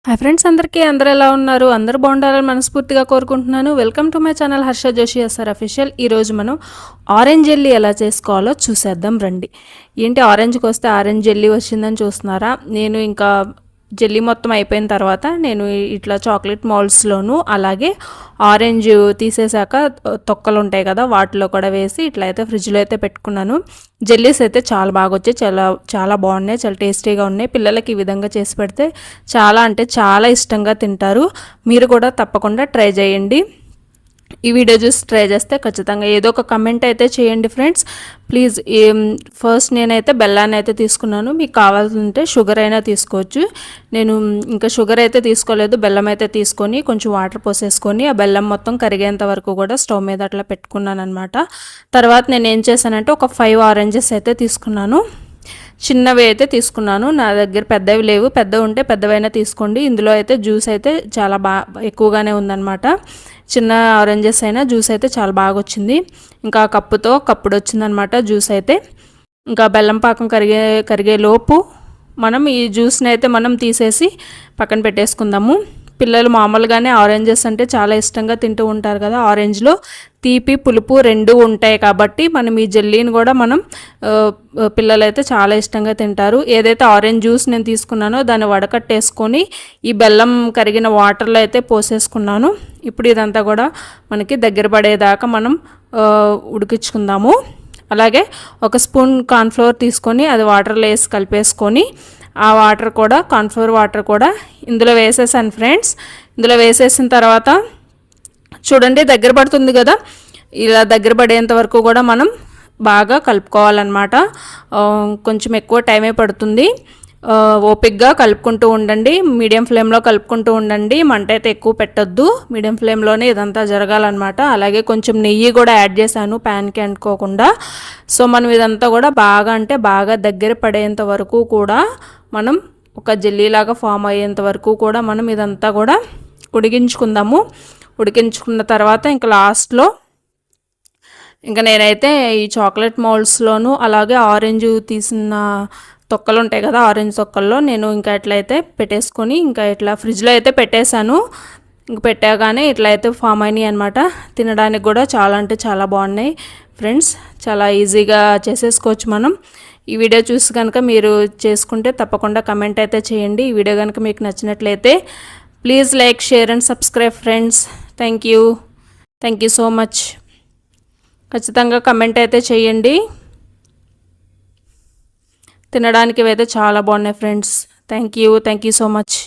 Hi friends, అందరూ ఎలా ఉన్నారు? అందరూ బాగుండాలని మనస్ఫూర్తిగా కోరుకుంటున్నాను. Welcome to my channel Harsha Joshi SR official. ఈరోజు మనం ఆరెంజ్ జెల్లీ ఎలా చేసుకోవాలో చూసేద్దాం రండి. ఏంటి ఆరెంజ్కి వస్తే ఆరెంజ్ జెల్లీ వచ్చిందని చూస్తున్నారా? నేను ఇంకా జెల్లీ మొత్తం అయిపోయిన తర్వాత నేను ఇట్లా చాక్లెట్ మౌల్డ్స్లోను అలాగే ఆరెంజ్ తీసేసాక తొక్కలు ఉంటాయి కదా, వాటిలో కూడా వేసి ఇట్లా అయితే ఫ్రిడ్జ్లో అయితే పెట్టుకున్నాను. జెల్లీస్ అయితే చాలా బాగా వచ్చాయి, చాలా చాలా బాగున్నాయి, చాలా టేస్టీగా ఉన్నాయి. పిల్లలకి ఈ విధంగా చేసి పెడితే చాలా అంటే చాలా ఇష్టంగా తింటారు. మీరు కూడా తప్పకుండా ట్రై చేయండి. ఈ వీడియో చూసి ట్రై చేస్తే ఖచ్చితంగా ఏదో ఒక కమెంట్ అయితే చేయండి ఫ్రెండ్స్ ప్లీజ్. ఫస్ట్ నేనైతే బెల్లాన్ని అయితే తీసుకున్నాను. మీకు కావాలంటే షుగర్ అయినా తీసుకోవచ్చు. నేను ఇంకా షుగర్ అయితే తీసుకోలేదు, బెల్లం అయితే తీసుకొని కొంచెం వాటర్ పోసేసుకొని ఆ బెల్లం మొత్తం కరిగేంత వరకు కూడా స్టవ్ మీద అట్లా పెట్టుకున్నాను అనమాట. తర్వాత నేను ఏం చేశానంటే ఒక 5 ఆరెంజెస్ అయితే తీసుకున్నాను. చిన్నవి అయితే తీసుకున్నాను, నా దగ్గర పెద్దవి లేవు. పెద్దవి ఉంటే పెద్దవైనా తీసుకోండి. ఇందులో అయితే జ్యూస్ అయితే చాలా ఎక్కువగానే ఉందన్నమాట. చిన్న ఆరెంజెస్ అయినా జ్యూస్ అయితే చాలా బాగా వచ్చింది. ఇంకా కప్పుతో కప్పుడు వచ్చిందనమాట జ్యూస్ అయితే. ఇంకా బెల్లం పాకం కరిగే లోపు మనం ఈ జ్యూస్ని అయితే మనం తీసేసి పక్కన పెట్టేసుకుందాము. పిల్లలు మామూలుగానే ఆరెంజెస్ అంటే చాలా ఇష్టంగా తింటూ ఉంటారు కదా. ఆరెంజ్లో తీపి పులుపు రెండు ఉంటాయి కాబట్టి మనం ఈ జెల్లీని కూడా మనం పిల్లలైతే చాలా ఇష్టంగా తింటారు. ఏదైతే ఆరెంజ్ జ్యూస్ నేను తీసుకున్నానో దాన్ని వడకట్టేసుకొని ఈ బెల్లం కరిగిన వాటర్లో అయితే పోసేసుకున్నాను. ఇప్పుడు ఇదంతా కూడా మనకి దగ్గర పడేదాకా మనం ఉడికించుకుందాము. అలాగే ఒక స్పూన్ కార్న్ఫ్లోర్ తీసుకొని అది వాటర్లో వేసి కలిపేసుకొని ఆ వాటర్ కూడా కార్న్ఫ్లోర్ వాటర్ కూడా ఇందులో వేసేసాను ఫ్రెండ్స్. ఇందులో వేసేసిన తర్వాత చూడండి దగ్గర పడుతుంది కదా, ఇలా దగ్గర పడేంత వరకు కూడా మనం బాగా కలుపుకోవాలన్నమాట. కొంచెం ఎక్కువ టైమే పడుతుంది. ఓపిక్గా కలుపుకుంటూ ఉండండి, మీడియం ఫ్లేమ్లో కలుపుకుంటూ ఉండండి. మంట అయితే ఎక్కువ పెట్టొద్దు, మీడియం ఫ్లేమ్లోనే ఇదంతా జరగాలన్నమాట. అలాగే కొంచెం నెయ్యి కూడా యాడ్ చేశాను ప్యాన్కి అంటుకోకుండా. సో మనం ఇదంతా కూడా బాగా అంటే బాగా దగ్గర పడేంత వరకు కూడా మనం ఒక జెల్లీలాగా ఫామ్ అయ్యేంత వరకు కూడా మనం ఇదంతా కూడా ఉడికించుకుందాము. ఉడికించుకున్న తర్వాత ఇంకా లాస్ట్లో ఇంకా నేనైతే ఈ చాక్లెట్ మౌల్డ్స్లోను అలాగే ఆరెంజ్ తీసిన తొక్కలు ఉంటాయి కదా, ఆరెంజ్ తొక్కల్లో నేను ఇంకా ఎట్లయితే పెట్టేసుకొని ఇంకా ఇట్లా ఫ్రిడ్జ్లో అయితే పెట్టేశాను. ఇంక పెట్టాగానే ఇట్లా అయితే ఫామ్ అయినాయి అనమాట. తినడానికి కూడా చాలా అంటే చాలా బాగున్నాయి ఫ్రెండ్స్. చాలా ఈజీగా చేసేసుకోవచ్చు మనం. ఈ వీడియో చూసి కనుక మీరు చేసుకుంటే తప్పకుండా కమెంట్ అయితే చేయండి. ఈ వీడియో కనుక మీకు నచ్చినట్లయితే please like, share and subscribe friends. Thank you so much. ఖచ్చితంగా కమెంట్ అయితే చేయండి. తినడానికి అయితే చాలా బాగున్నాయి friends. Thank you so much.